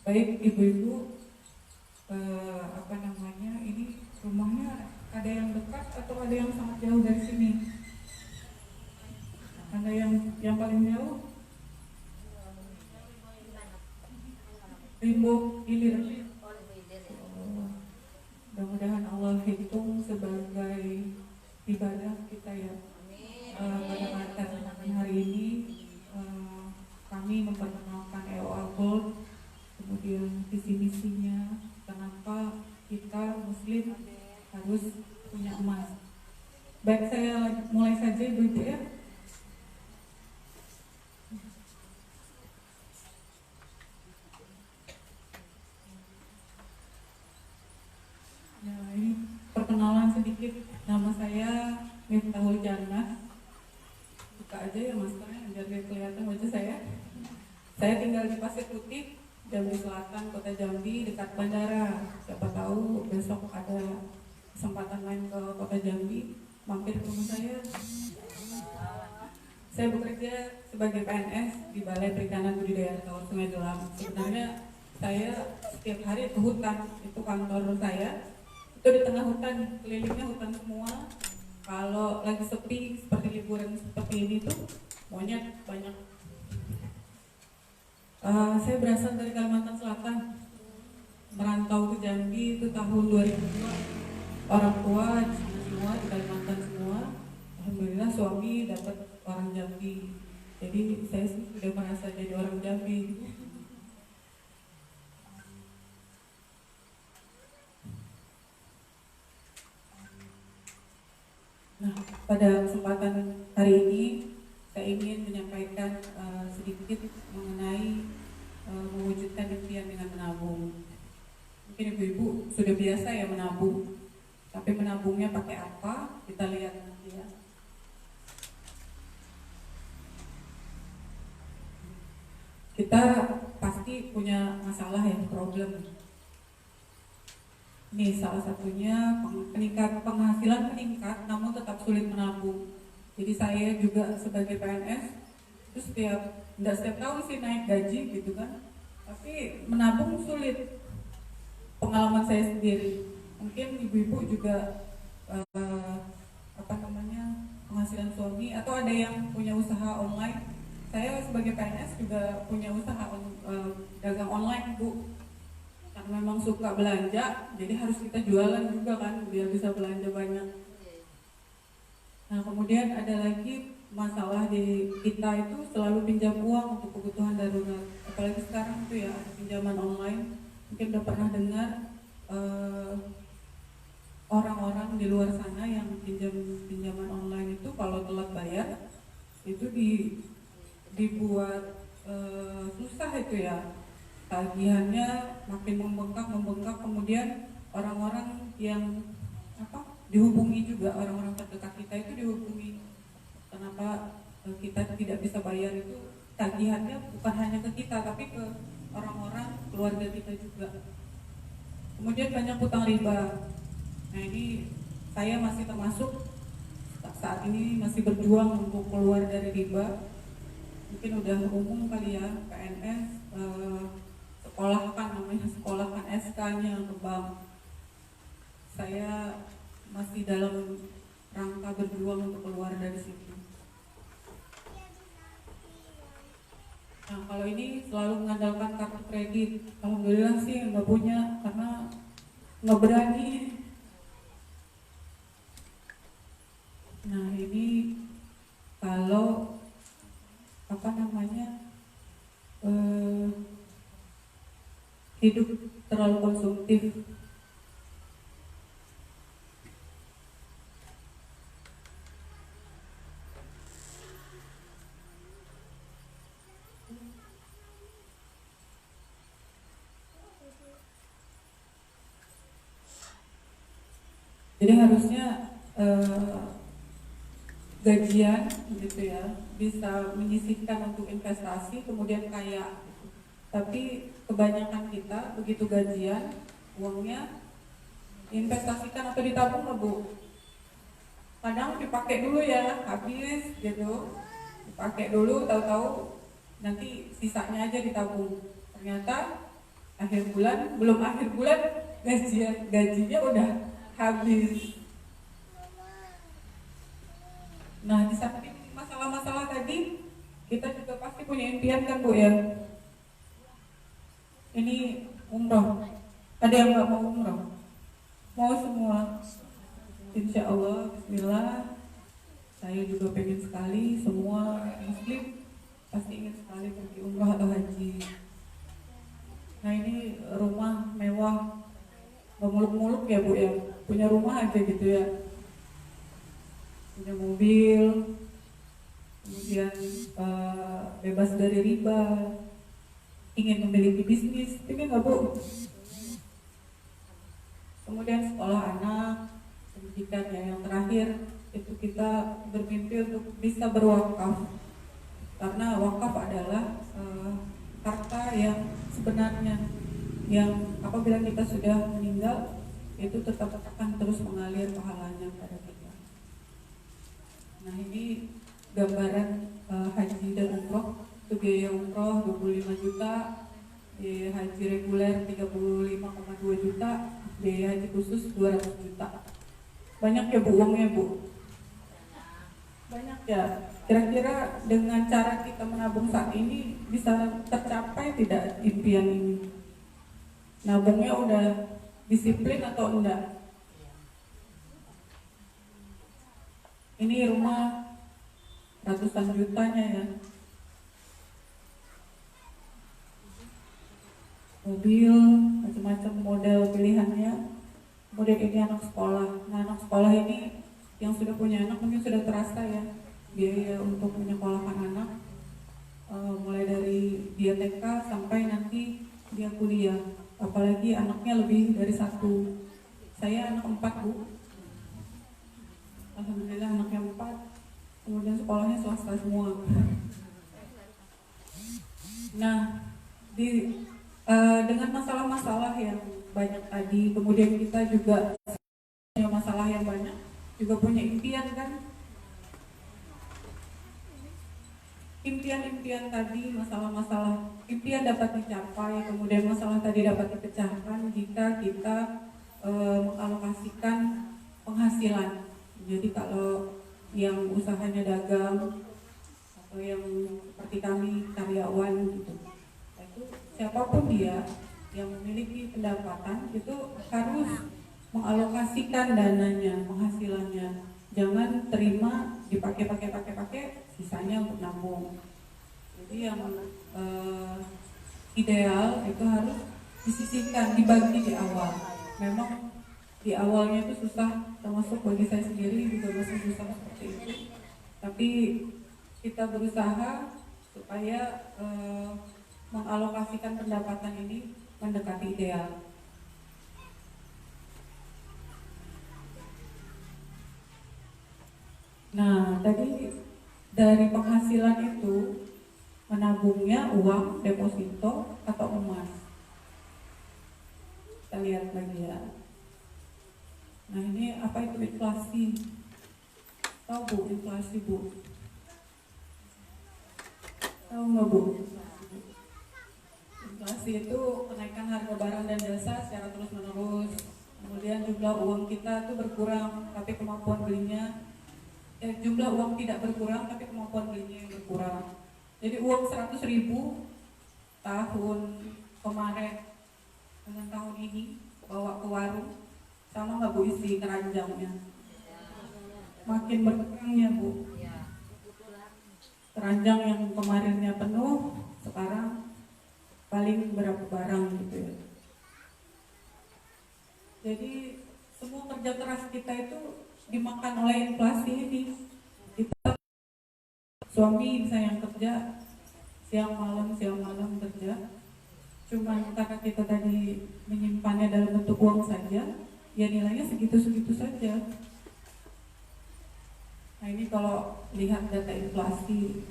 Baik ibu-ibu, ini rumahnya ada yang dekat atau ada yang sangat jauh dari sini? Ada yang paling jauh? Limbuk Ilir. Mudah-mudahan Allah hitung sebagai ibadah kita ya. Pada acara hari ini kami memperkenalkan EOA Gold, kemudian visi misinya, kenapa kita Muslim harus punya emas. Baik, saya mulai saja ibu-ibu ya. Nah, ini perkenalan sedikit. Nama saya Miftahul Jannah. Buka aja ya maskernya biar kelihatan wajah saya. Saya tinggal di Pasir Putih, Jambi Selatan, Kota Jambi, dekat bandara. Siapa tahu besok ada kesempatan main ke Kota Jambi, mampir ke rumah saya. Saya bekerja sebagai PNS di Balai Perikanan Budidaya Tawar Sungai Jelam. Sebenarnya saya setiap hari ke hutan, itu kantor saya. Itu di tengah hutan, kelilingnya hutan semua. Kalau lagi sepi seperti liburan seperti ini tuh monyet banyak. Saya berasal dari Kalimantan Selatan, merantau ke Jambi itu tahun 2002. Orang tua di sana semua, di Kalimantan semua. Alhamdulillah suami dapat orang Jambi. Jadi saya sudah merasa jadi orang Jambi. Nah, pada kesempatan hari ini saya ingin menyampaikan sedikit mengenai mewujudkan impian dengan menabung. Mungkin ibu-ibu sudah biasa ya menabung, tapi menabungnya pakai apa? Kita lihat nanti ya. Kita pasti punya masalah ya, problem. Ini salah satunya penghasilan meningkat namun tetap sulit menabung. Jadi saya juga sebagai PNS itu tidak setiap tahun sih naik gaji gitu kan, tapi menabung sulit. Pengalaman saya sendiri, mungkin ibu-ibu juga penghasilan suami atau ada yang punya usaha online. Saya sebagai PNS juga punya usaha dagang online Bu. Karena memang suka belanja, jadi harus kita jualan juga kan, biar bisa belanja banyak. Nah, kemudian ada lagi masalah di kita itu selalu pinjam uang untuk kebutuhan darurat. Apalagi sekarang tuh ya, pinjaman online. Mungkin udah pernah dengar orang-orang di luar sana yang pinjaman online itu kalau telat bayar, itu dibuat susah itu ya. Tagihannya makin membengkak, kemudian orang-orang yang dihubungi juga, orang-orang terdekat kita itu dihubungi, kenapa kita tidak bisa bayar, itu tagihannya bukan hanya ke kita tapi ke orang-orang keluarga kita juga. Kemudian banyak hutang riba. Nah, ini saya masih termasuk saat ini masih berjuang untuk keluar dari riba. Mungkin udah umum kali ya, PNS sekolahkan SK-nya ke bank. Saya masih dalam rangka berjuang untuk keluar dari situ. Nah, kalau ini selalu mengandalkan kartu kredit. Alhamdulillah sih nggak punya karena nggak berani. Nah, ini kalau hidup terlalu konsumtif. Jadi harusnya gajian gitu ya bisa menyisihkan untuk investasi kemudian kaya. Tapi kebanyakan kita begitu gajian uangnya investasikan atau ditabung loh Bu. Kadang dipakai dulu ya, habis gitu, dipakai dulu, tahu-tahu nanti sisanya aja ditabung. Ternyata akhir bulan, belum akhir bulan gajinya udah habis. Nah, di samping masalah-masalah tadi, kita juga pasti punya impian kan Bu ya. Ini umroh. Ada yang nggak mau umroh? Mau semua? Insya Allah, Bismillah. Saya juga pengen sekali, semua Muslim pasti ingin sekali pergi umroh atau haji. Nah ini rumah mewah, nggak muluk-muluk ya Bu ya, punya rumah aja gitu ya, punya mobil, kemudian bebas dari riba, ingin memiliki bisnis, pengen nggak Bu? Kemudian sekolah anak, pendidikannya yang terakhir itu kita bermimpi untuk bisa berwakaf, karena wakaf adalah harta yang sebenarnya, yang apabila kita sudah meninggal itu tetap akan terus mengalir pahalanya pada kita. Nah ini gambaran haji dan umroh. Itu biaya umroh 25 juta, biaya haji reguler 35,2 juta, biaya haji khusus 200 juta. Banyak ya Bu uangnya Bu? Banyak ya. Kira-kira dengan cara kita menabung saat ini bisa tercapai tidak impian ini? Nabungnya udah disiplin atau enggak? Ini rumah ratusan jutanya ya. Mobil, macam-macam model pilihannya. Kemudian ini anak sekolah. Nah anak sekolah ini yang sudah punya anak mungkin sudah terasa ya biaya untuk menyekolahkan anak, mulai dari dia TK sampai nanti dia kuliah, apalagi anaknya lebih dari satu. Saya anak 4 Bu, alhamdulillah anaknya 4, kemudian sekolahnya swasta semua. Nah dengan masalah-masalah yang banyak tadi, kemudian kita juga punya masalah yang banyak, juga punya impian kan. Impian-impian tadi, masalah-masalah impian dapat dicapai, kemudian masalah tadi dapat dipecahkan jika kita mengalokasikan penghasilan. Jadi kalau yang usahanya dagang atau yang seperti kami karyawan gitu, itu siapapun dia yang memiliki pendapatan itu harus mengalokasikan dananya, penghasilannya. Jangan terima dipakai, sisanya untuk nabung. Jadi yang ideal itu harus disisihkan, dibagi di awal. Memang di awalnya itu susah, termasuk bagi saya sendiri juga masih susah seperti itu. Tapi kita berusaha supaya mengalokasikan pendapatan ini mendekati ideal. Nah, tadi dari penghasilan itu menabungnya uang, deposito, atau emas. Kita lihat lagi ya. Nah, ini apa itu inflasi? Tahu Bu, inflasi Bu? Tahu nggak Bu? Inflasi itu kenaikan harga barang dan jasa secara terus-menerus. Kemudian jumlah uang kita itu berkurang, tapi kemampuan belinya jumlah uang tidak berkurang tapi kemampuan belinya yang berkurang. Jadi uang 100.000 tahun kemarin dengan tahun ini bawa ke warung, sama nggak Bu isi keranjangnya? Makin berkurangnya Bu. Keranjang yang kemarinnya penuh sekarang paling berapa barang gitu ya. Jadi semua kerja keras kita itu dimakan oleh inflasi ini. Kita suami bisa yang kerja siang malam kerja, cuman karena kita tadi menyimpannya dalam bentuk uang saja, ya nilainya segitu saja. Nah ini kalau lihat data inflasi,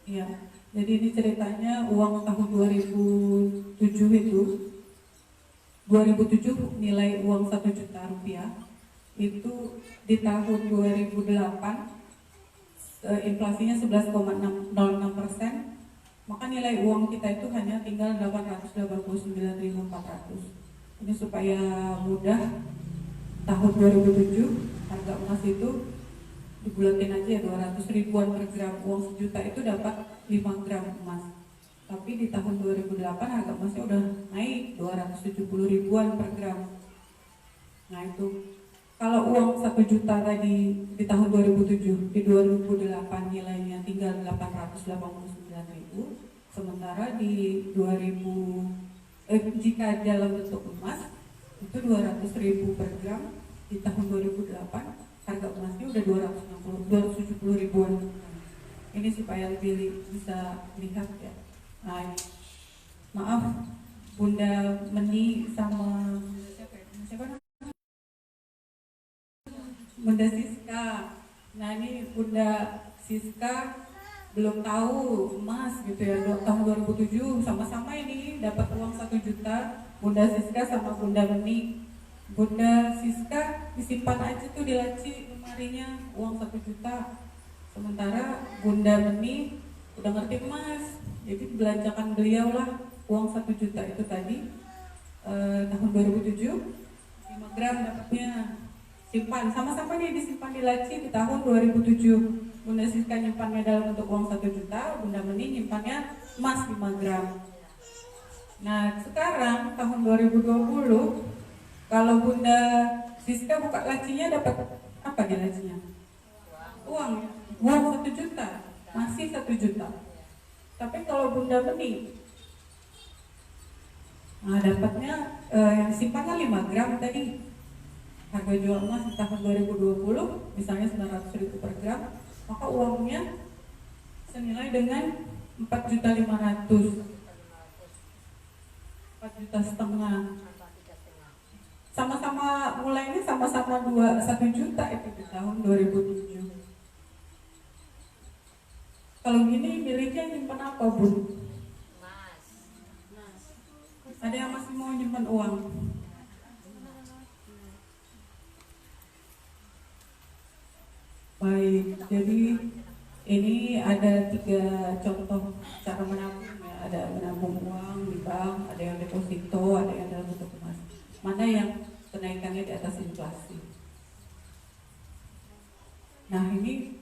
ya, jadi ini ceritanya uang tahun 2007 nilai uang 1 juta rupiah itu di tahun 2008 inflasinya 11,06%, maka nilai uang kita itu hanya tinggal 889.400. Ini supaya mudah, tahun 2007 harga emas itu dibulatin aja ya 200 ribuan per gram. Uang sejuta itu dapat 5 gram emas. Tapi di tahun 2008 harga emasnya udah naik 270 ribuan per gram. Nah itu, kalau uang 1 juta tadi di tahun 2007, di 2008 nilainya tinggal 889 ribu, sementara di 2000 jika dalam bentuk emas itu 200 ribu per gram, di tahun 2008 harga emasnya udah 270 ribuan. Ini supaya lebih bisa lihat ya. Nah, maaf Bunda Meni sama siapa? Bunda Siska. Nah ini Bunda Siska belum tahu emas gitu ya. Tahun 2007 sama-sama ini dapat uang 1 juta. Bunda Siska sama Bunda Meni. Bunda Siska disimpan aja tuh di laci lemarinya uang 1 juta. Sementara Bunda Meni udah ngerti emas, jadi belanjakan beliau lah uang 1 juta itu tadi tahun 2007 5 gram dapatnya. Simpan, sama-sama nih disimpan di laci di tahun 2007. Bunda Siska nyimpannya dalam bentuk uang 1 juta, Bunda Meni nyimpannya emas 5 gram. Nah sekarang tahun 2020, kalau Bunda Siska buka lacinya dapat apa di lacinya? Uang 1 juta, masih 1 juta. Tapi kalau Bunda Meni, nah dapatnya yang disimpannya 5 gram tadi. Harga jual emas di tahun 2020 misalnya 900 ribu per gram, maka uangnya senilai dengan 4.500.000, 4,5 juta. Sama-sama mulainya sama-sama 1 juta itu di tahun 2007. Kalau gini miliknya nyimpan apa Bun? Ada yang masih mau nyimpan uang? Baik, jadi ini ada 3 contoh cara menabung ya. Ada menabung uang di bank, ada yang deposito, ada yang dalam bentuk emas. Mana yang kenaikannya di atas inflasi? Nah ini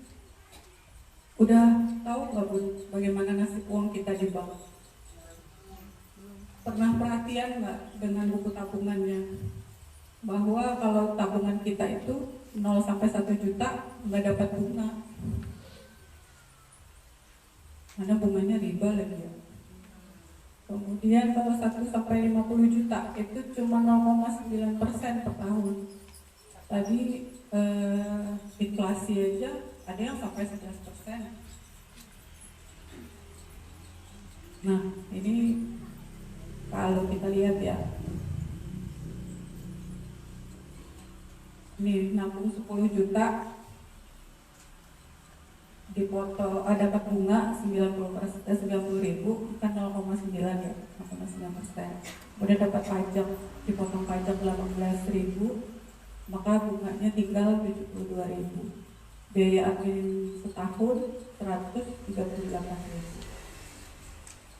udah tahu nggak Bun bagaimana nasib uang kita di bank? Pernah perhatian nggak dengan buku tabungannya? Bahwa kalau tabungan kita itu 0 sampai 1 juta nggak dapat bunga, mana bunganya riba lagi ya. Kemudian kalau 1 sampai 50 juta itu cuma 0,9% per tahun. Tadi inflasi aja ada yang sampai 11%. Nah ini kalau kita lihat ya, nih nabung 10 juta dipoto dapat bunga 90 ribu, bukan 0,9 ya, 0,9%. Udah dapat pajak, dipotong pajak 18 ribu, maka bunganya tinggal 72 ribu. Biaya admin setahun 138 ribu.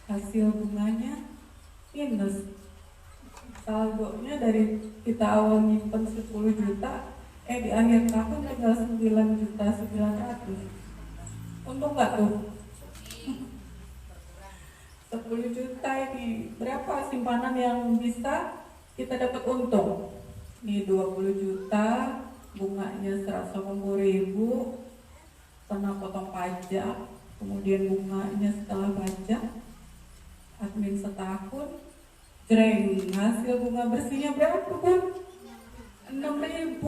Hasil bunganya minus. Saldonya dari kita awal nyimpen 10 juta, di akhir tahun tinggal 9.900.000. Untung nggak tuh? 10 juta ini berapa simpanan yang bisa kita dapat untung? Ini 20 juta, bunganya 180 ribu, kena potong pajak, kemudian bunganya setelah pajak, admin setahun, jreng, hasil bunga bersihnya berapa Bun? 6.000.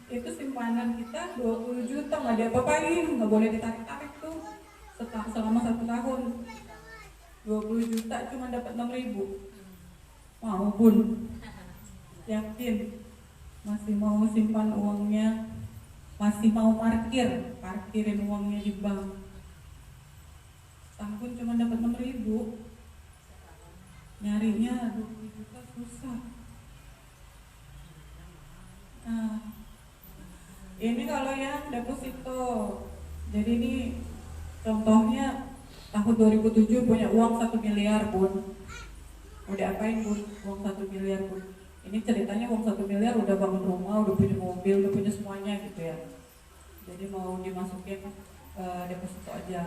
Itu simpanan kita 20 juta, nggak diapa-apain, nggak boleh ditarik-tarik tuh selama 1 tahun. 20 juta cuma dapat 6.000. Mau Bun? Yakin? Masih mau simpan uangnya? Masih mau parkirin uangnya di bank? Tahun cuma dapat 6.000. Nyarinya 20 juta susah. Nah, ini kalau yang deposito Jadi ini contohnya tahun 2007 punya uang 1 miliar Bun. Udah apain Bun? Uang 1 miliar Bun. Ini ceritanya uang 1 miliar udah bangun rumah, udah punya mobil, udah punya semuanya gitu ya. Jadi mau dimasukin deposito aja.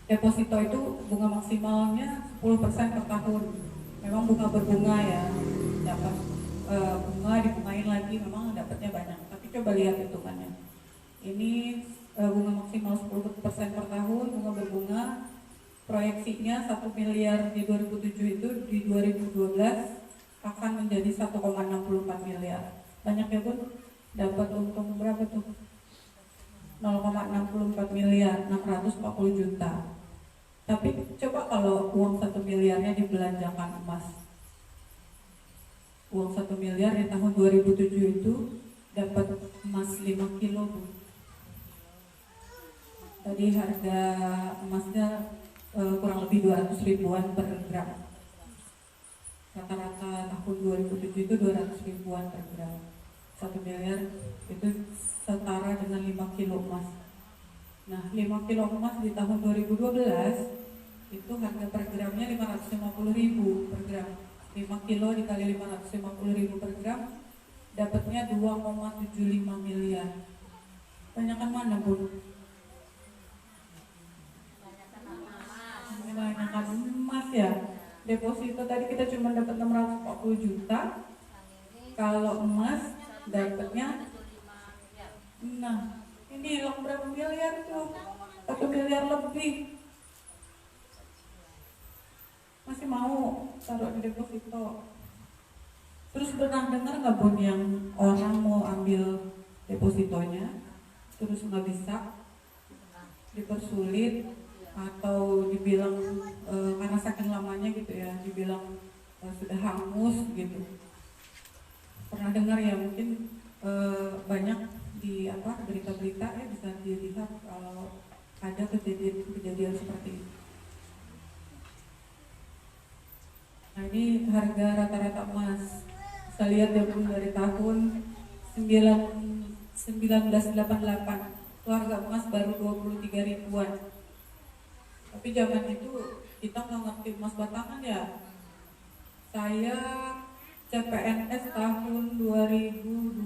Deposito itu bunga maksimalnya 10% per tahun. Memang bunga berbunga ya, dapat bunga dibungain lagi, memang dapatnya banyak. Tapi coba lihat hitungannya. Ini bunga maksimal 10% per tahun, bunga berbunga. Proyeksinya 1 miliar di 2007 itu di 2012 akan menjadi 1,64 miliar. Banyak ya Bun? Dapat untung berapa tuh? 0,64 miliar, 640 juta. Tapi coba kalau uang 1 miliarnya dibelanjakan emas. Uang 1 miliar di tahun 2007 itu dapat emas 5 kilo Bun. Tadi harga emasnya kurang lebih 200 ribuan per gram. Rata-rata tahun 2007 itu 200 ribuan per gram. 1 miliar itu setara dengan 5 kilo emas. Nah 5 kilo emas di tahun 2012 itu harga per gramnya 550 ribu per gram. 5 kilo dikali 550 ribu per gram dapatnya 2,75 miliar. Banyakan mana Bun? Banyakan emas ya. Deposito tadi kita cuma dapat 640 juta. Kalau emas dapatnya, nah ini hilang berapa miliar tuh? 1 miliar lebih. Masih mau taruh di deposito. Terus pernah dengar nggak Bun yang orang mau ambil depositonya terus nggak bisa, dipersulit atau dibilang karena saking lamanya gitu ya, dibilang sudah hangus gitu. Pernah dengar ya, mungkin banyak di berita-berita ya, bisa dilihat kalau ada kejadian seperti itu. Nah ini harga rata-rata emas. Kita lihat ya Bun, dari tahun 1988 itu harga emas baru 23 ribuan. Tapi zaman itu kita nggak ngerti emas batangan ya. Saya CPNS tahun 2002.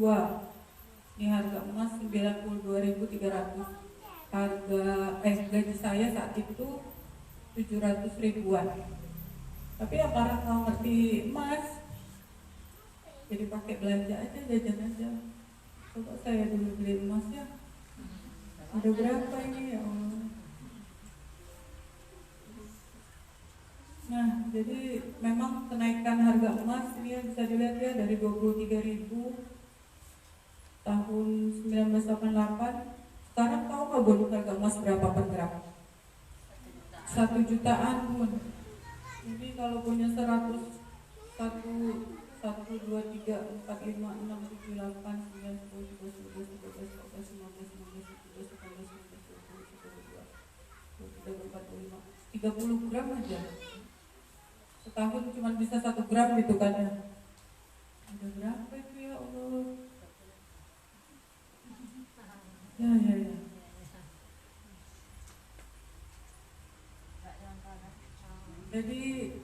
Ini harga emas 92.300. Gaji saya saat itu 700 ribuan. Tapi ya karena nggak ngerti emas, jadi pakai belanja aja, jajan aja. Coba saya dulu beli emas ya, ada berapa ini ya Allah. Nah, jadi memang kenaikan harga emas ini bisa dilihat ya, dari 23.000 tahun 1988. Sekarang tahu nggak Bun harga emas berapa per gram? 1 jutaan Bun. Jadi kalau punya 100, 1, 2, 3, 4, 5, 6, 7, 8, 9, 10, 11, 12, 13, 14, 15, 16, 17, 18, 19, 20, 21, 22, 23, 24, 25, 30 gram aja. Setahun cuma bisa 1 gram gitu kan ya. Ada berapa itu ya Allah. Ya. Jadi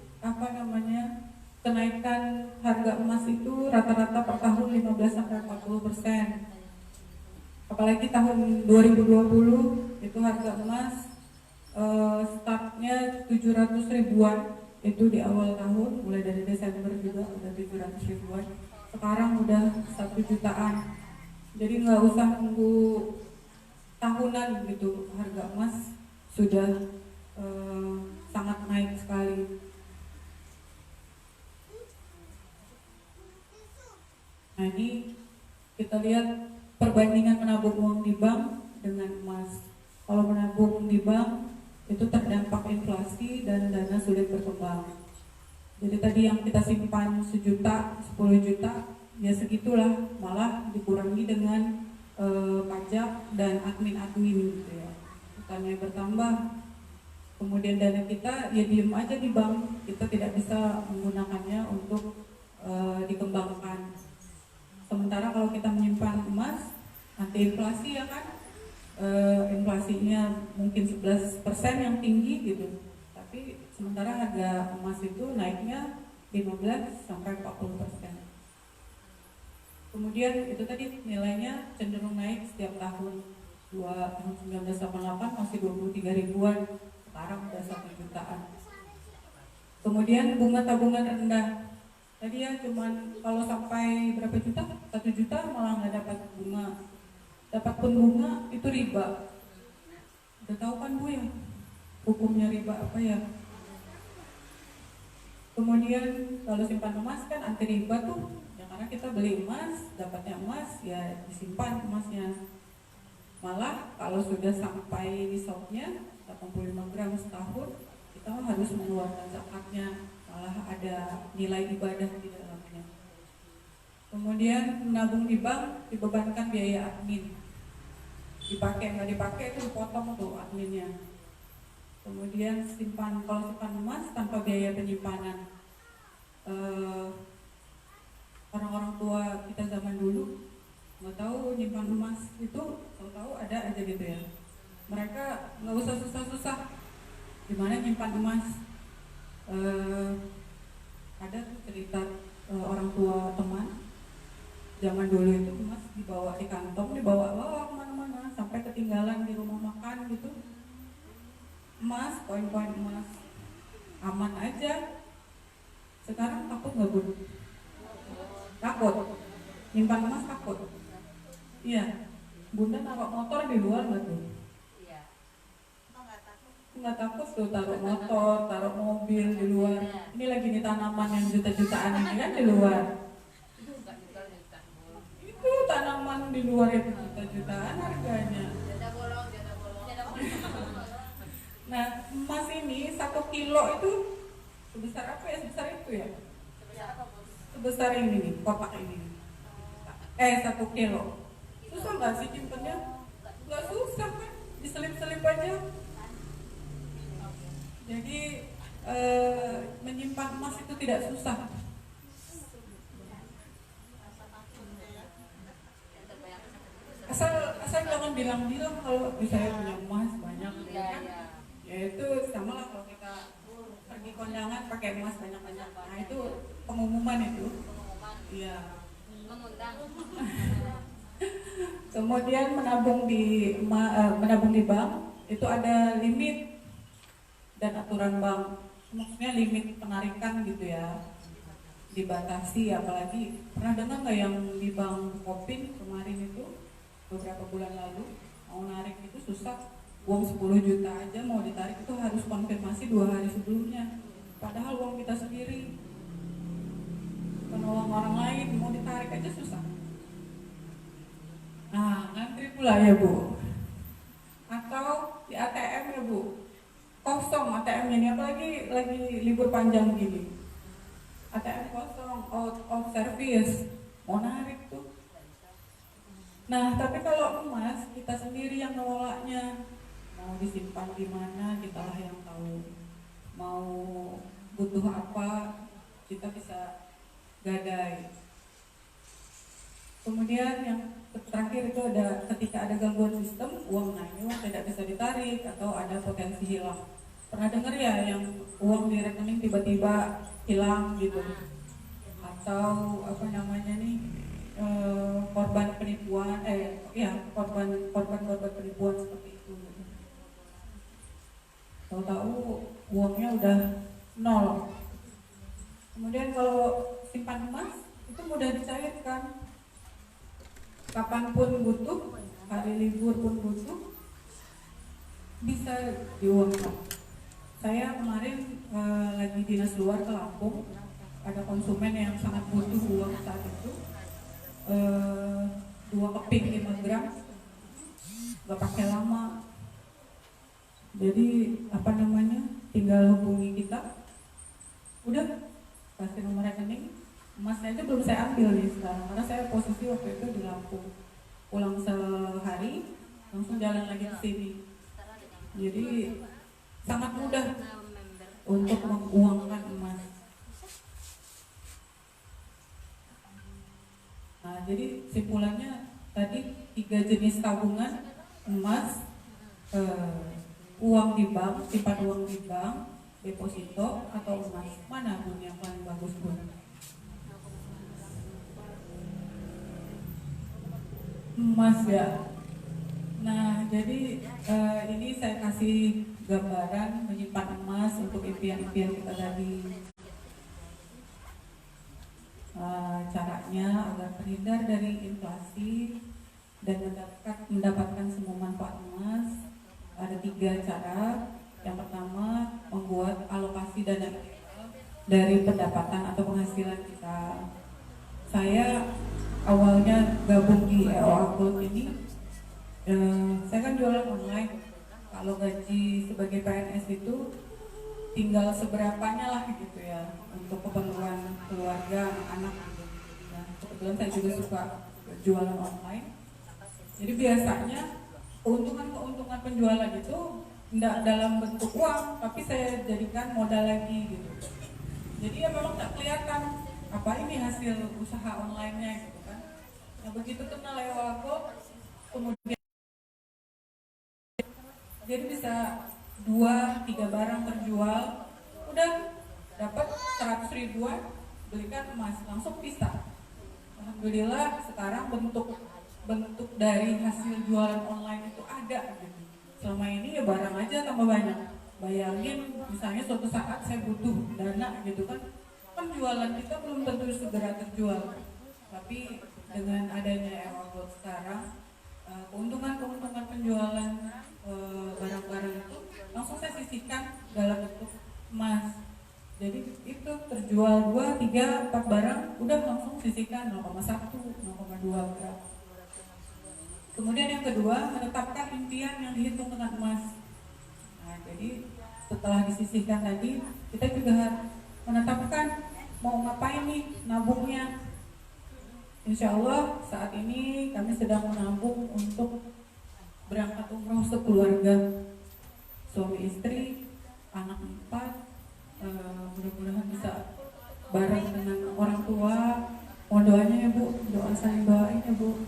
kenaikan harga emas itu rata-rata per tahun 15-40%. Apalagi tahun 2020 itu harga emas startnya 700 ribuan. Itu di awal tahun, mulai dari Desember juga udah 700 ribuan. Sekarang udah 1 jutaan. Jadi nggak usah nunggu tahunan gitu, harga emas sudah sangat naik sekali. Nah ini kita lihat perbandingan menabung uang di bank dengan emas. Kalau menabung di bank itu terdampak inflasi dan dana sulit berkembang. Jadi tadi yang kita simpan 1 juta, 10 juta, ya segitulah, malah dikurangi dengan pajak dan admin gitu ya. Bukannya bertambah. Kemudian dana kita ya diem aja di bank, kita tidak bisa menggunakannya untuk dikembangkan. Sementara kalau kita menyimpan emas, anti inflasi ya kan, inflasinya mungkin 11% yang tinggi gitu. Tapi sementara harga emas itu naiknya 15 sampai 40%. Kemudian itu tadi nilainya cenderung naik setiap tahun. Tahun 1988 masih 23 ribuan, sekarang udah 1 jutaan. Kemudian bunga tabungan rendah. Tadi ya cuman kalau sampai berapa juta? 1 juta malah nggak dapat bunga. Dapat pun bunga itu riba. Udah tahu kan Bu ya hukumnya riba apa ya? Kemudian kalau simpan emas kan anti riba tuh, ya karena kita beli emas, dapatnya emas ya disimpan emasnya. Malah kalau sudah sampai nisabnya 85 gram setahun, kita harus mengeluarkan zakatnya, malah ada nilai ibadah di dalamnya. Kemudian menabung di bank dibebankan biaya admin, dipakai nggak dipakai itu dipotong tuh adminnya. Kemudian kalau simpan emas tanpa biaya penyimpanan. Orang-orang tua kita zaman dulu nggak tahu nyimpan emas itu, tahu ada aja gitu ya. Mereka nggak usah susah-susah gimana nyimpan emas. Ada tuh cerita orang tua teman zaman dulu itu emas dibawa di kantong, dibawa kemana-mana sampai ketinggalan di rumah makan gitu. Emas, koin-koin emas aman aja. Sekarang takut nggak Bu? Takut. Nyimpan emas takut. Iya. Bunda taruh motor di luar nggak tuh? Iya. Nggak takut tuh taruh motor, taruh mobil di luar. Ini lagi di tanaman yang juta-jutaan ini kan di luar. Itu tanaman di luar itu juta-jutaan harganya. Jatah bolong. Nah, emas ini 1 kilo itu sebesar apa ya? Sebesar itu ya? Sebesar ini nih, kotak ini. 1 kilo. Susah nggak sih simpennya? Nggak susah kan? Diselip-selip aja. Jadi menyimpan emas itu tidak susah. Asal jangan bilang-bilang kalau saya punya emas banyak. Ya itu sama lah kalau kita pergi kondangan pakai emas banyak-banyak. Nah itu pengumuman itu. Iya. Mengundang. Kemudian menabung di bank itu ada limit dan aturan bank. Maksudnya limit penarikan gitu ya, dibatasi. Apalagi pernah dengar nggak yang di bank Kopin kemarin itu beberapa bulan lalu mau narik itu susah. Uang 10 juta aja mau ditarik itu harus konfirmasi 2 hari sebelumnya. Padahal uang kita sendiri, bukan uang orang lain, mau ditarik aja susah. Nah, ngantri pula ya Bu. Atau di ATM ya Bu, kosong ATM-nya ini, apalagi lagi libur panjang gini. ATM kosong, out of service, mau narik tuh. Nah, tapi kalau emas kita sendiri yang ngelolanya, mau disimpan di mana kita lah yang tahu. Mau butuh apa kita bisa gadai. Kemudian yang terakhir itu ada ketika ada gangguan sistem, uang tidak bisa ditarik atau ada potensi hilang. Pernah dengar ya yang uang di rekening tiba-tiba hilang gitu? Atau apa namanya nih, korban penipuan, korban penipuan seperti itu. Tahu-tahu uangnya udah nol. Kemudian kalau simpan emas itu mudah dicairkan. Kapanpun butuh, hari libur pun butuh, bisa diuangkan. Saya kemarin lagi dinas luar ke Lampung, ada konsumen yang sangat butuh uang saat itu, 2 keping 5 gram, gak pakai lama. Jadi tinggal hubungi kita, udah kasih nomor rekening. Emasnya aja belum saya ambil nih sekarang, karena saya posisi waktu itu di Lampung. Pulang sehari, langsung jalan lagi ke sini. Jadi sangat mudah untuk menguangkan emas. Nah, jadi simpulannya tadi 3 jenis tabungan: emas, uang di bank, simpan uang di bank, deposito atau emas? Mana Bun yang paling bagus Bun? Emas ya. Nah, jadi ini saya kasih gambaran menyimpan emas untuk impian-impian kita tadi. Caranya agar terhindar dari inflasi dan mendapatkan semua manfaat emas ada 3 cara. Yang pertama, membuat alokasi dana dari pendapatan atau penghasilan kita. Saya awalnya gabung di EOA Gold ini, saya kan jualan online. Kalau gaji sebagai PNS itu tinggal seberapanya lah gitu ya, untuk keperluan keluarga, anak-anak gitu. Nah, kebetulan saya juga suka jualan online. Jadi biasanya keuntungan penjualan itu tidak dalam bentuk uang, tapi saya jadikan modal lagi gitu. Jadi ya memang tak kelihatan apa ini hasil usaha online-nya gitu kan. Nah, begitu kenal EOA Gold, kemudian jadi bisa 2-3 barang terjual, udah dapat 100 ribuan, belikan emas, langsung bisa. Alhamdulillah sekarang bentuk dari hasil jualan online itu ada gitu. Selama ini ya barang aja tambah banyak. Bayangin misalnya suatu saat saya butuh dana gitu kan jualan kita belum tentu segera terjual. Tapi dengan adanya EOA Gold sekarang, keuntungan penjualan barang-barang itu langsung saya sisihkan dalam bentuk emas. Jadi itu terjual 2, 3, 4 barang udah langsung sisihkan 0,1, 0,2 gram. Kemudian yang kedua, menetapkan impian yang dihitung dengan emas. Nah, jadi setelah disisihkan tadi, kita juga menetapkan mau ngapain nih nabungnya. Insya Allah saat ini kami sedang menabung untuk berangkat umroh sekeluarga, suami istri, anak 4. Mudah-mudahan bisa bareng dengan orang tua. Mohon doanya ya Bu, doa saya doain ya Bu,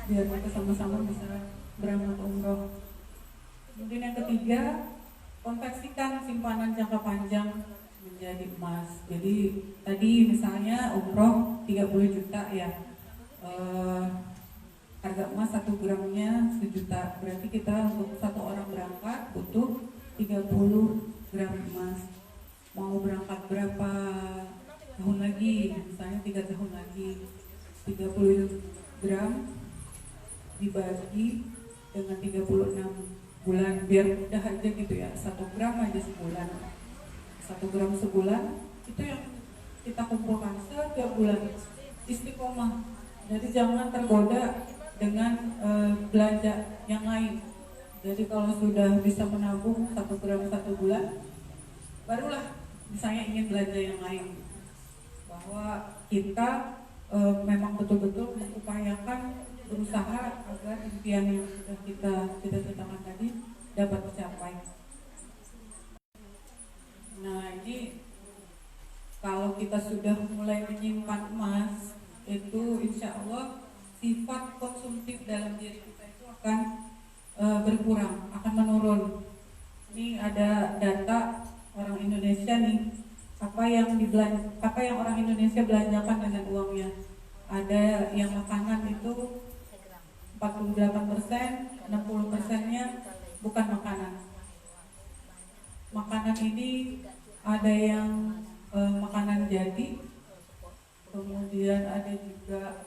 biar kita sama-sama bisa berangkat umroh. Kemudian yang ketiga, konversikan simpanan jangka panjang menjadi emas. Jadi tadi misalnya umroh 30 juta ya, harga emas 1 gramnya 1 juta, berarti kita untuk 1 orang berangkat butuh 30 gram emas. Mau berangkat berapa tahun lagi, misalnya 3 tahun lagi, 30 gram dibagi dengan 36 bulan, biar mudah aja gitu ya, 1 gram aja sebulan. 1 gram sebulan itu yang kita kumpulkan setiap bulan, istiqomah. Jadi jangan tergoda dengan belanja yang lain. Jadi kalau sudah bisa menabung 1 gram 1 bulan, barulah misalnya ingin belanja yang lain. Bahwa kita memang betul-betul mengupayakan berusaha agar impian yang sudah kita cita-citakan tadi dapat tercapai. Nah, ini kalau kita sudah mulai menyimpan emas, itu insya Allah sifat konsumtif dalam diri kita itu akan berkurang, akan menurun. Ini ada data orang Indonesia nih, apa yang orang Indonesia belanjakan dengan uangnya. Ada yang makanan itu 48%, 60%-nya bukan makanan. Makanan ini ada yang makanan jadi, kemudian ada juga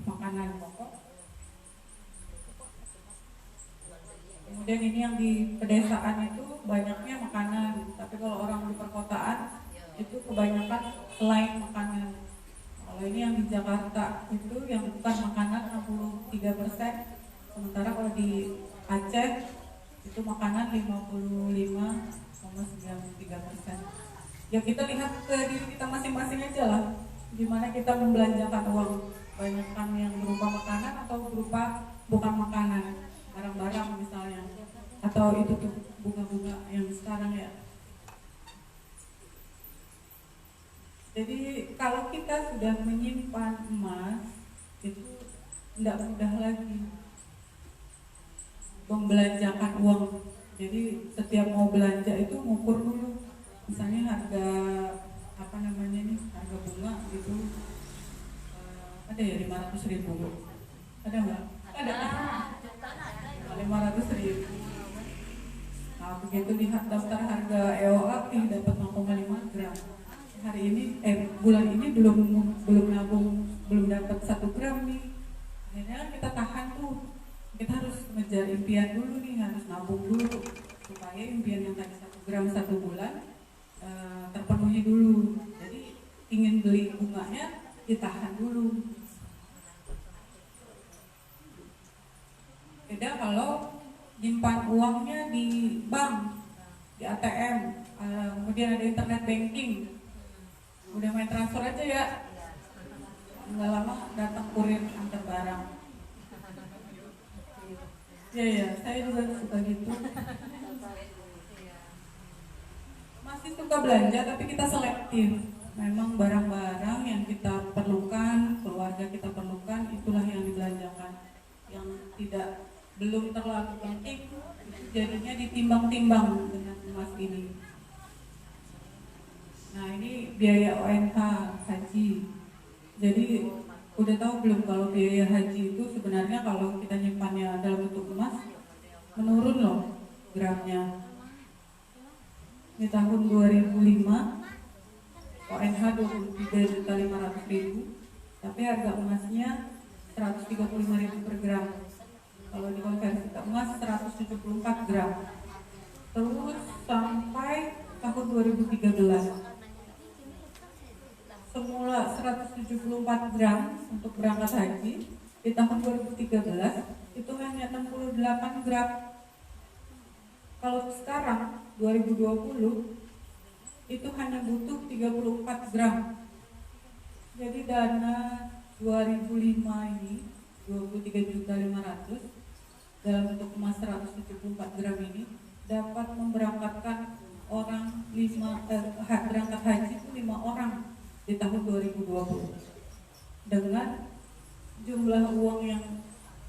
makanan pokok. Kemudian ini yang di pedesaan itu banyaknya makanan, tapi kalau orang di perkotaan itu kebanyakan selain makanan. Kalau ini yang di Jakarta itu yang bukan makanan 63%, sementara kalau di Aceh itu makanan 55,93%. Ya kita lihat ke diri kita masing-masing aja lah, gimana kita membelanjakan uang, banyakkan yang berupa makanan atau berupa bukan makanan, barang-barang misalnya, atau itu tuh bunga-bunga yang sekarang ya. Jadi kalau kita sudah menyimpan emas itu tidak mudah lagi. membelanjakan uang. Jadi setiap mau belanja itu ngukur dulu, misalnya harga apa namanya nih, harga bunga gitu ada ya 500.000, ada nggak? Ada kan? 500.000. Nah begitu lihat daftar harga EOA dapat 0,5 gram. Hari ini bulan ini belum nabung, belum dapat 1 gram nih. Akhirnya kita tahan tuh, kita harus ngejar impian dulu nih, harus nabung dulu supaya impian yang tadi 1 gram 1 bulan terpenuhi dulu. Jadi ingin beli bunganya ditahan dulu. Beda kalau nyimpan uangnya di bank, di ATM, kemudian ada internet banking, udah main transfer aja ya, nggak lama datang kurir antar barang. Ya, saya juga suka gitu. Masih suka belanja tapi kita selektif. Memang barang-barang yang kita perlukan, keluarga kita perlukan, itulah yang dibelanjakan. Yang belum terlalu penting jadinya ditimbang-timbang dengan emas ini. Nah ini biaya ONH haji. Jadi udah tahu belum kalau biaya haji itu sebenarnya kalau kita nyimpannya dalam bentuk emas menurun loh gramnya. Di tahun 2005 ONH 23.500.000, tapi harga emasnya 135.000 per gram. Kalau dikonversi ke emas 174 gram. Terus sampai tahun 2013 semula 174 gram untuk berangkat haji, di tahun 2013 itu hanya 68 gram. Kalau sekarang 2020 itu hanya butuh 34 gram. Jadi dana 2005 ini 23.500.000 dalam bentuk emas 174 gram ini dapat memberangkatkan orang berangkat haji itu 5 orang di tahun 2020 dengan jumlah uang yang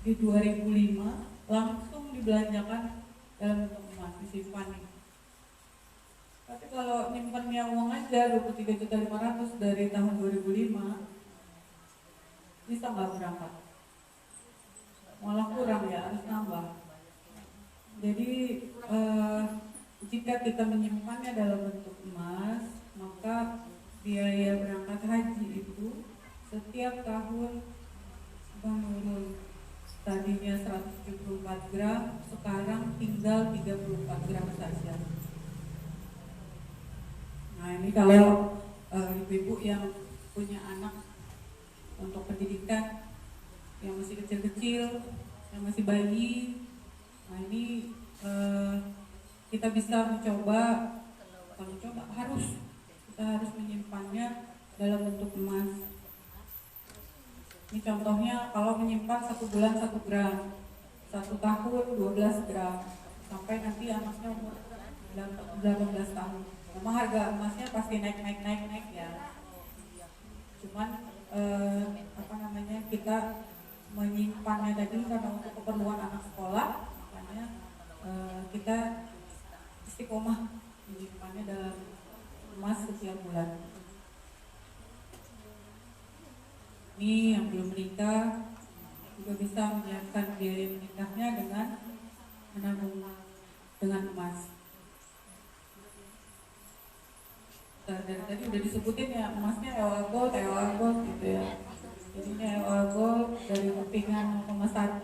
di 2005 langsung dibelanjakan dalam bentuk emas, disimpan nih. Tapi kalau nyimpannya uang aja 23.500.000 dari tahun 2005 bisa nggak berangkat? Malah kurang ya, harus nambah. Jadi jika kita menyimpannya dalam bentuk emas, maka biaya berangkat haji itu setiap tahun menurun. Tadinya 174 gram, sekarang tinggal 34 gram saja. Nah ini kalau ibu-ibu yang punya anak untuk pendidikan, yang masih kecil-kecil, yang masih bayi, nah ini kita bisa kita harus menyimpannya dalam bentuk emas. Ini contohnya kalau menyimpan 1 bulan 1 gram, 1 tahun 12 gram, sampai nanti anaknya umur 18 tahun. Memang harga emasnya pasti naik ya. Cuman kita menyimpannya tadi karena untuk keperluan anak sekolah, makanya kita istiqomah menyimpannya dalam emas setiap bulan. Ini yang belum menikah juga bisa menyiapkan biaya menikahnya dengan menabung dengan emas. Dari tadi udah disebutin ya, emasnya EOA Gold gitu ya. Jadinya EOA Gold dari kepingan 0,1,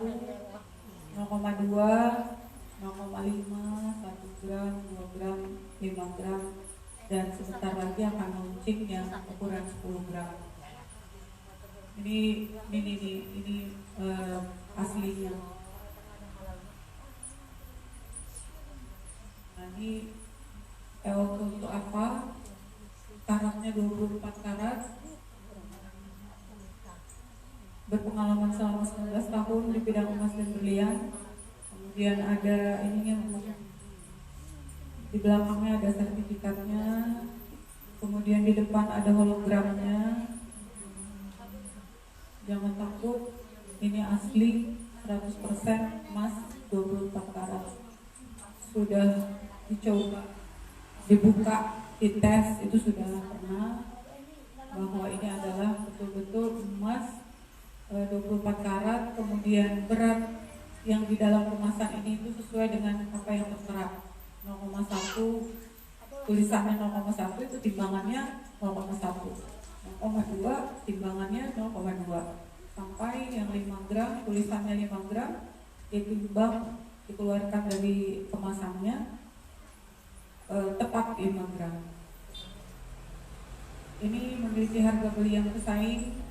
0,2, 0,5, 1 gram, 2 gram, 5 gram, dan sebentar lagi akan launching yang ukuran 10 gram. Ini aslinya. Nah ini EOA untuk apa? Karatnya 24 karat, berpengalaman selama 19 tahun di bidang emas dan berlian. Kemudian ada ininya, di belakangnya ada sertifikatnya, kemudian di depan ada hologramnya. Jangan takut, ini asli 100% emas. 24 karat. Sudah dicoba, dibuka, dites, itu sudah pernah, bahwa ini adalah betul-betul emas 24 karat, kemudian berat yang di dalam kemasan ini itu sesuai dengan apa yang tertera, 0,1, tulisannya 0,1 itu timbangannya 0,1, 0,2 timbangannya 0,2, sampai yang 5 gram, tulisannya 5 gram, ditimbang, dikeluarkan dari kemasannya tepat 5 gram. Ini memiliki harga beli yang bersaing,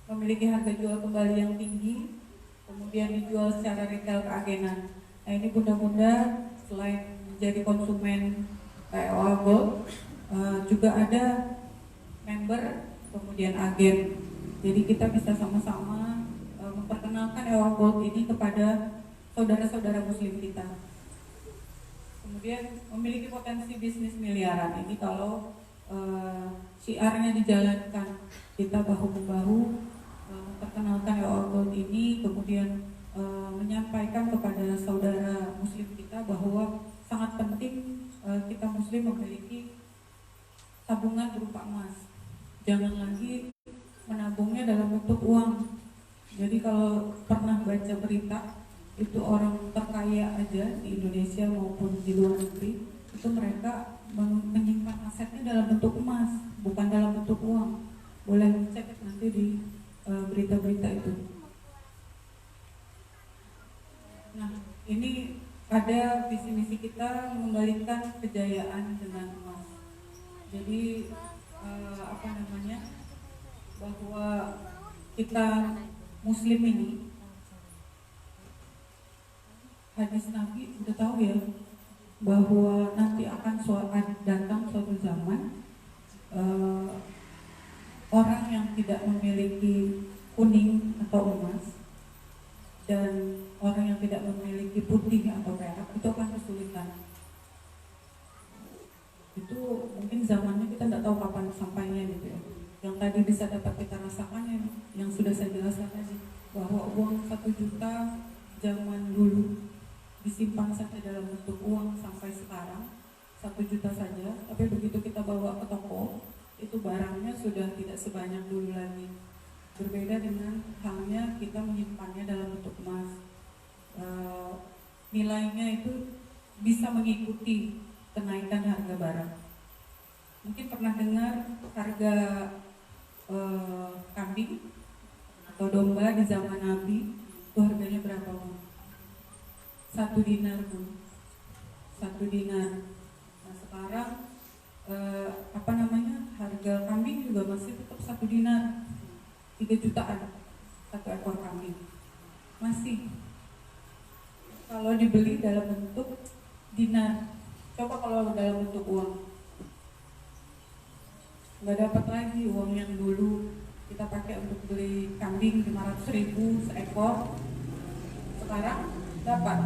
memiliki harga jual kembali yang tinggi, kemudian dijual secara retail ke agenan. Nah, ini bunda-bunda selain menjadi konsumen EOA Gold, juga ada member, kemudian agen. Jadi kita bisa sama-sama memperkenalkan EOA Gold ini kepada saudara-saudara muslim kita. Kemudian memiliki potensi bisnis miliaran. Ini kalau syiarnya dijalankan, kita bahu-membahu memperkenalkan EOA Gold ini, kemudian menyampaikan kepada saudara muslim kita bahwa sangat penting kita muslim memiliki tabungan berupa emas. Jangan lagi menabungnya dalam bentuk uang. Jadi kalau pernah baca berita, itu orang terkaya aja di Indonesia maupun di luar negeri, itu mereka menyimpan asetnya dalam bentuk emas, bukan dalam bentuk uang. Boleh cek nanti di berita-berita itu. Nah, ini ada visi misi kita mengembalikan kejayaan dengan emas. Jadi bahwa kita muslim ini, hadis Nabi udah tahu ya, bahwa nanti akan datang suatu zaman orang yang tidak memiliki kuning atau emas dan orang yang tidak memiliki putih atau perak itu akan kesulitan. Itu mungkin zamannya kita tidak tahu kapan sampainya gitu ya. Yang tadi bisa dapat kita rasakan yang sudah saya jelaskan tadi, bahwa uang 1 juta zaman dulu disimpan saja dalam bentuk uang sampai sekarang 1 juta saja, tapi begitu kita bawa ke toko itu barangnya sudah tidak sebanyak dulu lagi. Berbeda dengan halnya kita menyimpannya dalam bentuk emas, nilainya itu bisa mengikuti kenaikan harga barang. Mungkin pernah dengar harga kambing atau domba di zaman Nabi itu harganya berapa, Bu? 1 dinar, Bu. 1 dinar. Nah, sekarang harga kambing juga masih tetap 1 dinar, 3 jutaan 1 ekor kambing. Masih. Kalau dibeli dalam bentuk dinar, coba kalau dalam bentuk uang, nggak dapat lagi uang yang dulu kita pakai untuk beli kambing 500.000 seekor. Sekarang dapat,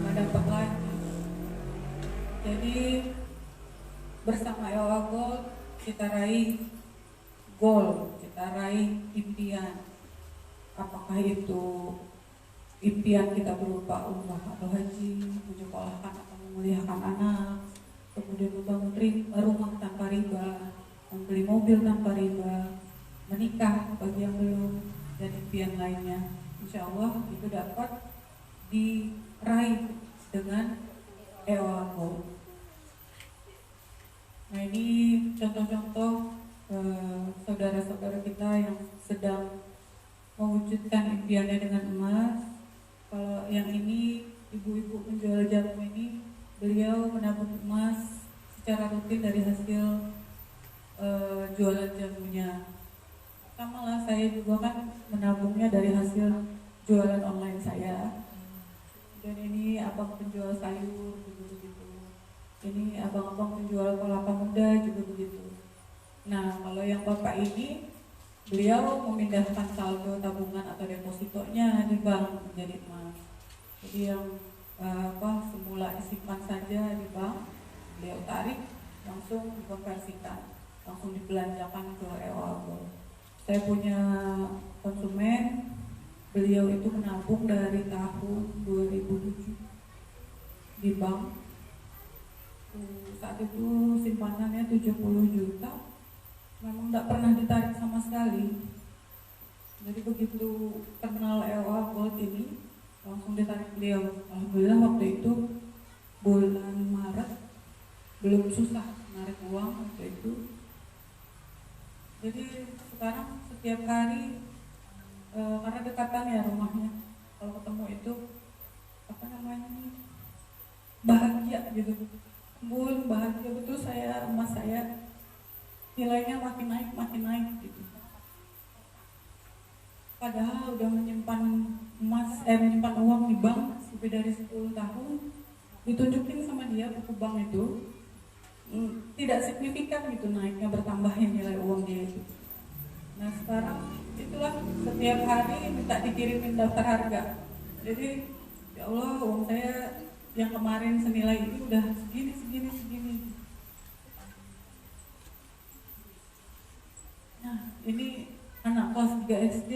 nggak dapat lagi. Jadi bersama EOA Gold kita raih goal, kita raih impian. Apakah itu impian kita berupa umrah atau haji, menyekolahkan atau memuliakan anak, kemudian membangun rumah tanpa riba, membeli mobil tanpa riba, menikah bagi yang belum, dan impian lainnya. Insya Allah itu dapat diraih dengan EOA Gold. Nah, ini contoh-contoh saudara-saudara kita yang sedang mewujudkan impiannya dengan emas. Kalau yang ini ibu-ibu penjual jamu ini, beliau menabung emas secara rutin dari hasil jualan jamunya. Sama lah, saya juga kan menabungnya dari hasil jualan online saya. Dan ini abang penjual sayur juga begitu. Ini abang-abang penjual kelapa muda juga begitu. Nah, kalau yang bapak ini, beliau memindahkan saldo tabungan atau depositonya di bank menjadi emas. Jadi yang semula disimpan saja di bank, beliau tarik langsung dikonversikan, langsung dibelanjakan ke EOA Gold. Saya punya konsumen, beliau itu menabung dari tahun 2007 di bank. Saat itu simpanannya 70 juta, memang tidak pernah ditarik sama sekali. Jadi begitu kenal EOA Gold ini, langsung ditarik beliau. Alhamdulillah waktu itu bulan Maret belum susah narik uang waktu itu. Jadi sekarang setiap hari karena dekatan ya rumahnya, kalau ketemu itu apa namanya, bahagia gitu, embun bahagia betul saya, emas saya nilainya makin naik gitu. Padahal udah menyimpan menyimpan uang di bank lebih dari 10 tahun, ditunjukin sama dia buku bank itu, tidak signifikan gitu naiknya, bertambahnya nilai uang dia itu. Nah sekarang itulah setiap hari minta dikirimin daftar harga. Jadi ya Allah, uang saya yang kemarin senilai ini udah segini. Nah ini anak kelas 3 SD.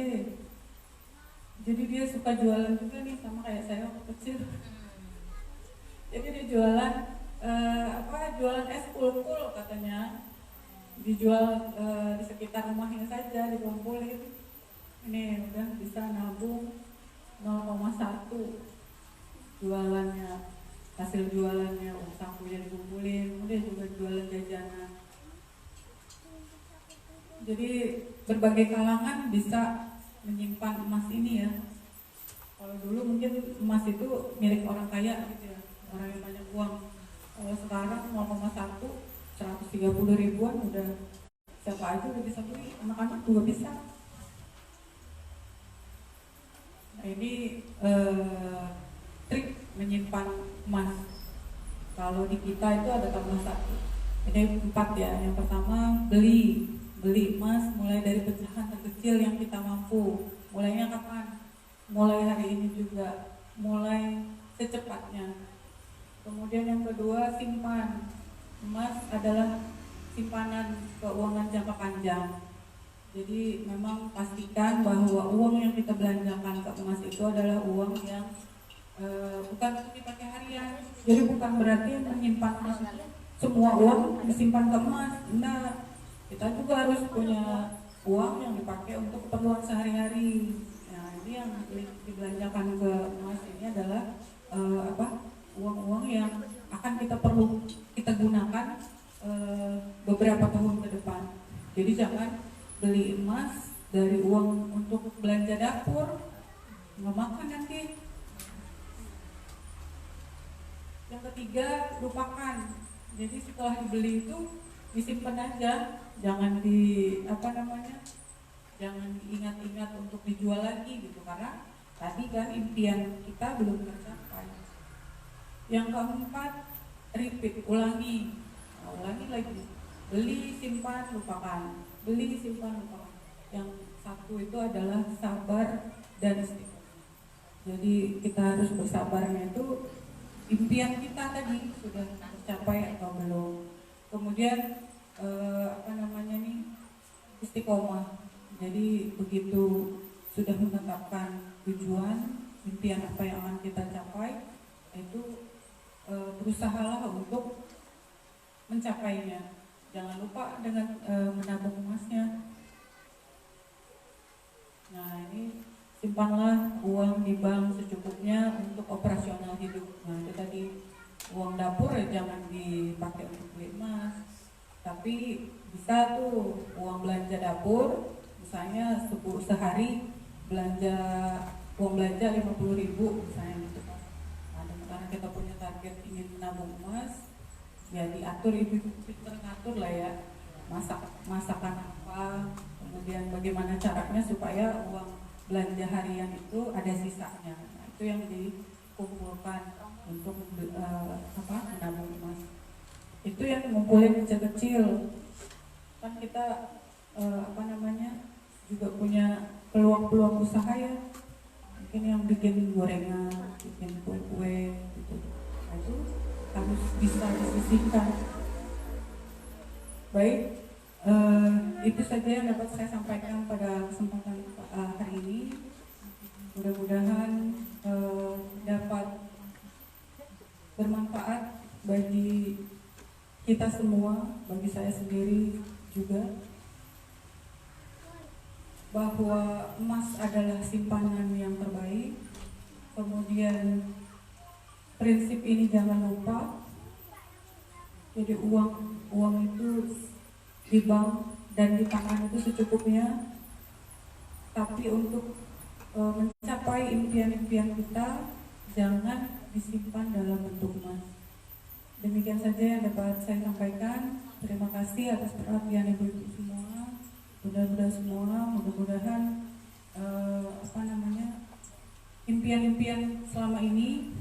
Jadi dia suka jualan juga nih, sama kayak saya waktu kecil. Jadi dia jualan jualan es kul-kul katanya, dijual di sekitar rumahnya saja, dikumpulin. Ini udah bisa nabung 0,1 jualannya, hasil jualannya, uang sakunya dikumpulin, kemudian juga jualan jajanan. Jadi berbagai kalangan bisa menyimpan emas ini ya. Kalau dulu mungkin emas itu milik orang kaya gitu ya, orang yang banyak uang. Kalau sekarang 0,1 130 ribuan udah siapa aja udah bisa beli, anak-anak juga bisa. Nah ini trik menyimpan emas. Kalau di kita itu ada tambah 1. Ini 4 ya. Yang pertama beli emas mulai dari pecahan terkecil yang kita mampu. Mulainya kapan? Mulai hari ini juga, mulai secepatnya. Kemudian yang kedua, simpan. Emas adalah simpanan keuangan jangka panjang. Jadi memang pastikan bahwa uang yang kita belanjakan ke emas itu adalah uang yang bukan untuk dipakai harian. Jadi bukan berarti menyimpan emas semua uang disimpan ke emas. Nah, kita juga harus punya uang yang dipakai untuk keperluan sehari-hari. Nah, ini yang dibelanjakan ke emas ini adalah uang-uang yang akan kita gunakan beberapa tahun ke depan. Jadi jangan beli emas dari uang untuk belanja dapur, nggak makan nanti. Yang ketiga, lupakan. Jadi setelah dibeli itu disimpan aja, jangan jangan diingat-ingat untuk dijual lagi gitu, karena tadi kan impian kita belum tercapai. Yang keempat, repeat, ulangi lagi. Beli, simpan, lupakan. Beli, simpan, lupakan. Yang satu itu adalah sabar dan istiqomah. Jadi kita harus bersabarnya itu impian kita tadi sudah tercapai atau belum. Kemudian istiqomah. Jadi begitu sudah menetapkan tujuan, impian apa yang akan kita capai, itu berusahalah untuk mencapainya. Jangan lupa dengan menabung emasnya. Nah ini, simpanlah uang di bank secukupnya untuk operasional hidup. Nah itu tadi, uang dapur ya jangan dipakai untuk beli emas, tapi bisa tuh uang belanja dapur, misalnya sehari uang belanja 50.000 misalnya gitu kan. Nah, karena kita punya target ingin menabung emas, ya diatur, ibu pinter ngatur lah ya, masakan apa, kemudian bagaimana caranya supaya uang belanja harian itu ada sisanya. Nah, itu yang dikumpulkan untuk menabung emas. Itu yang ngumpulin kecil-kecil. Kan kita juga punya peluang-peluang usaha ya. Mungkin yang bikin gorengan, bikin kue-kue gitu. Nah, itu harus bisa disisihkan. Baik, itu saja yang dapat saya sampaikan pada kesempatan hari ini. Mudah-mudahan dapat bermanfaat bagi kita semua, bagi saya sendiri juga, bahwa emas adalah simpanan yang terbaik. Kemudian prinsip ini jangan lupa. Jadi uang itu di bank dan di tangan itu secukupnya, tapi untuk mencapai impian-impian kita jangan disimpan dalam bentuk emas. Demikian saja yang dapat saya sampaikan. Terima kasih atas perhatian ibu-ibu semua. Mudah-mudahan impian-impian selama ini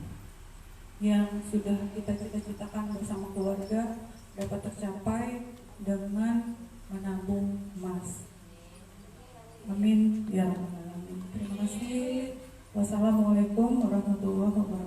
yang sudah kita cita-citakan bersama keluarga dapat tercapai dengan menabung emas. Amin ya rabbal alamin. Terima kasih. Wassalamualaikum warahmatullahi wabarakatuh.